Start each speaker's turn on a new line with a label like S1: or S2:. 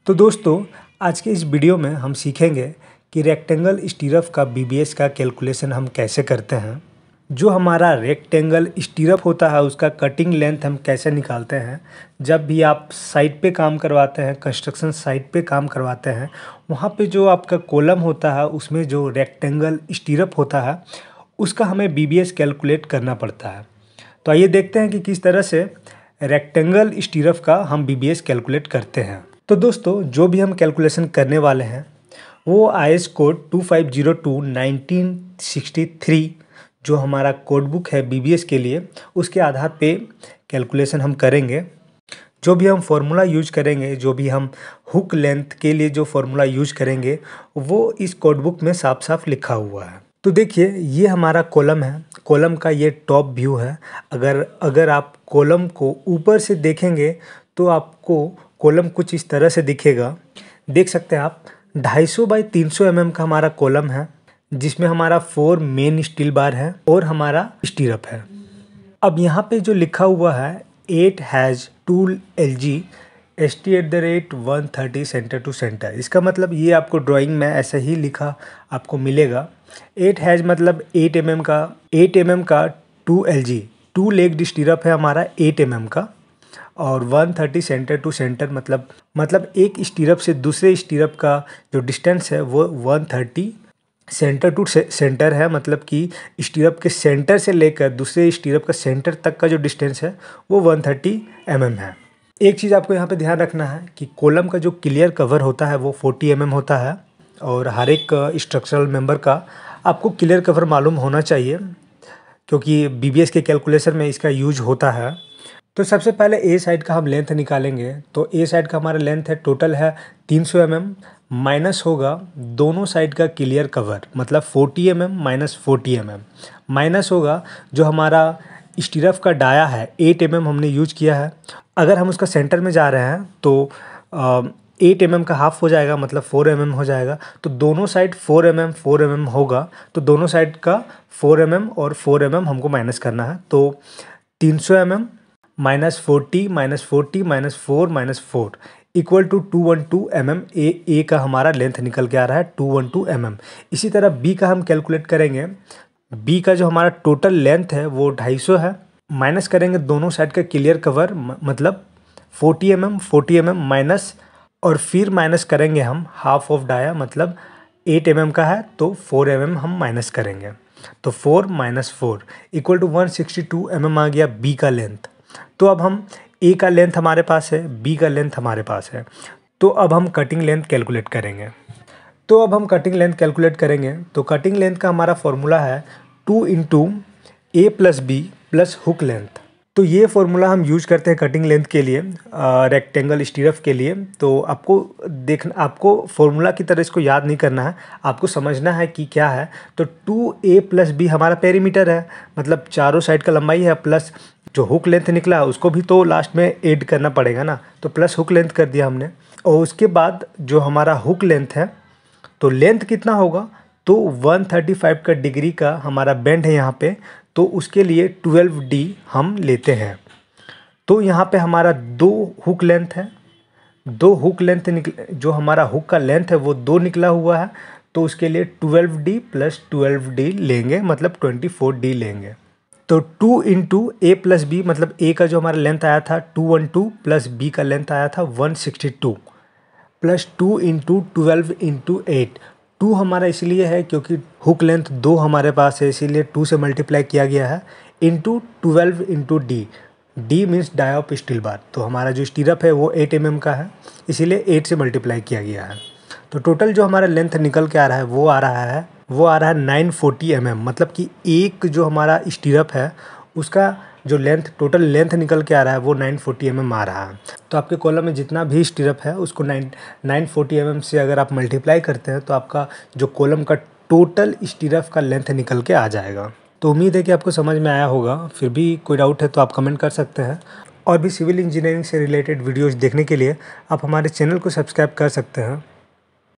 S1: तो दोस्तों आज के इस वीडियो में हम सीखेंगे कि रेक्टेंगल स्टीरअप का बीबीएस का कैलकुलेशन हम कैसे करते हैं। जो हमारा रेक्टेंगल स्टीरअप होता है उसका कटिंग लेंथ हम कैसे निकालते हैं। जब भी आप साइट पे काम करवाते हैं, कंस्ट्रक्शन साइट पे काम करवाते हैं, वहाँ पे जो आपका कॉलम होता है उसमें जो रेक्टेंगल स्टीरअप होता है उसका हमें बीबीएस कैलकुलेट करना पड़ता है। तो आइए देखते हैं कि किस तरह से रेक्टेंगल स्टीरअप का हम बीबीएस कैलकुलेट करते हैं। तो दोस्तों जो भी हम कैलकुलेशन करने वाले हैं वो आईएस कोड 2502/1963 जो हमारा कोड बुक है बीबीएस के लिए, उसके आधार पे कैलकुलेशन हम करेंगे। जो भी हम फॉर्मूला यूज करेंगे, जो भी हम हुक लेंथ के लिए जो फॉर्मूला यूज करेंगे वो इस कोड बुक में साफ साफ लिखा हुआ है। तो देखिए ये हमारा कॉलम है, कॉलम का ये टॉप व्यू है। अगर आप कॉलम को ऊपर से देखेंगे तो आपको कॉलम कुछ इस तरह से दिखेगा। देख सकते हैं आप 250 बाई 300 mm का हमारा कॉलम है, जिसमें हमारा 4 मेन स्टील बार है और हमारा स्टीरअप है। अब यहाँ पे जो लिखा हुआ है 8 has tool LG ST@130 center to center, इसका मतलब ये आपको ड्राइंग में ऐसे ही लिखा आपको मिलेगा। 8 हैज मतलब 8 mm का 2 LG 2 लेग स्टीरअप है हमारा 8 mm का, और 130 सेंटर टू सेंटर मतलब एक स्टीरअप से दूसरे स्टीरअप का जो डिस्टेंस है वो 130 सेंटर टू सेंटर है। मतलब कि स्टीरअप के सेंटर से लेकर दूसरे स्टीरअप का सेंटर तक का जो डिस्टेंस है वो 130 mm है। एक चीज़ आपको यहाँ पे ध्यान रखना है कि कॉलम का जो क्लियर कवर होता है वो 40 mm होता है, और हर एक स्ट्रक्चरल मेंबर का आपको क्लियर कवर मालूम होना चाहिए क्योंकि बीबीएस के कैलकुलेशन में इसका यूज होता है। तो सबसे पहले ए साइड का हम लेंथ निकालेंगे। तो ए साइड का हमारा लेंथ है, टोटल है 300 mm, माइनस होगा दोनों साइड का क्लियर कवर मतलब 40 mm माइनस 40 mm, माइनस होगा जो हमारा स्टीरअप का डाया है 8 mm हमने यूज किया है। अगर हम उसका सेंटर में जा रहे हैं तो 8 mm का हाफ हो जाएगा मतलब 4 mm हो जाएगा। तो दोनों साइड 4 mm होगा, तो दोनों साइड का 4 mm और 4 mm हमको माइनस करना है। तो 300 mm minus 40 minus 40 minus 4 minus 4 equal to 212 mm। A का हमारा लेंथ निकल के आ रहा है 212 mm। इसी तरह बी का हम कैलकुलेट करेंगे। बी का जो हमारा टोटल लेंथ है वो 250 है, माइनस करेंगे दोनों साइड का क्लियर कवर मतलब 40 mm माइनस, और फिर माइनस करेंगे हम हाफ ऑफ डाया मतलब 8 mm का है तो 4 mm हम माइनस करेंगे। तो 4 माइनस 4 इक्वल टू 162 mm आ गया बी का लेंथ। तो अब हम ए का लेंथ हमारे पास है, बी का लेंथ हमारे पास है, तो अब हम कटिंग लेंथ कैलकुलेट करेंगे। तो कटिंग लेंथ का हमारा फॉर्मूला है 2 × A + B + हुक लेंथ। तो ये फॉर्मूला हम यूज करते हैं कटिंग लेंथ के लिए, रेक्टेंगल स्टीरअप के लिए। तो आपको फॉर्मूला की तरह इसको याद नहीं करना है, आपको समझना है कि क्या है। तो 2A + B हमारा पेरीमीटर है, मतलब चारों साइड का लंबाई है, प्लस जो हुक लेंथ निकला उसको भी तो लास्ट में ऐड करना पड़ेगा ना, तो प्लस हुक लेंथ कर दिया हमने। और उसके बाद जो हमारा हुक लेंथ है तो लेंथ कितना होगा, तो 135 का डिग्री का हमारा बेंड है यहाँ पे, तो उसके लिए 12D हम लेते हैं। तो यहाँ पे हमारा 2 हुक लेंथ है, 2 हुक लेंथ जो हमारा हुक का लेंथ है वो 2 निकला हुआ है, तो उसके लिए 12D + 12D लेंगे मतलब 24D लेंगे। तो 2 × A + B मतलब A का जो हमारा लेंथ आया था 212 प्लस B का लेंथ आया था 162 प्लस 2 × 12 × 8। 2 हमारा इसलिए है क्योंकि हुक लेंथ 2 हमारे पास है, इसीलिए 2 से मल्टीप्लाई किया गया है, into 12 × D। D means dia of steel bar. तो हमारा जो स्टीरअप है वो 8 mm का है, इसीलिए 8 से मल्टीप्लाई किया गया है। तो टोटल जो हमारा लेंथ निकल के आ रहा है वो आ रहा है 940 mm। मतलब कि एक जो हमारा स्टीरअप है उसका जो लेंथ टोटल लेंथ निकल के आ रहा है वो 940 mm आ रहा है। तो आपके कॉलम में जितना भी स्टीरअप है उसको 940 mm से अगर आप मल्टीप्लाई करते हैं तो आपका जो कॉलम का टोटल स्टीरअप का लेंथ निकल के आ जाएगा। तो उम्मीद है कि आपको समझ में आया होगा। फिर भी कोई डाउट है तो आप कमेंट कर सकते हैं, और भी सिविल इंजीनियरिंग से रिलेटेड वीडियोज़ देखने के लिए आप हमारे चैनल को सब्सक्राइब कर सकते हैं।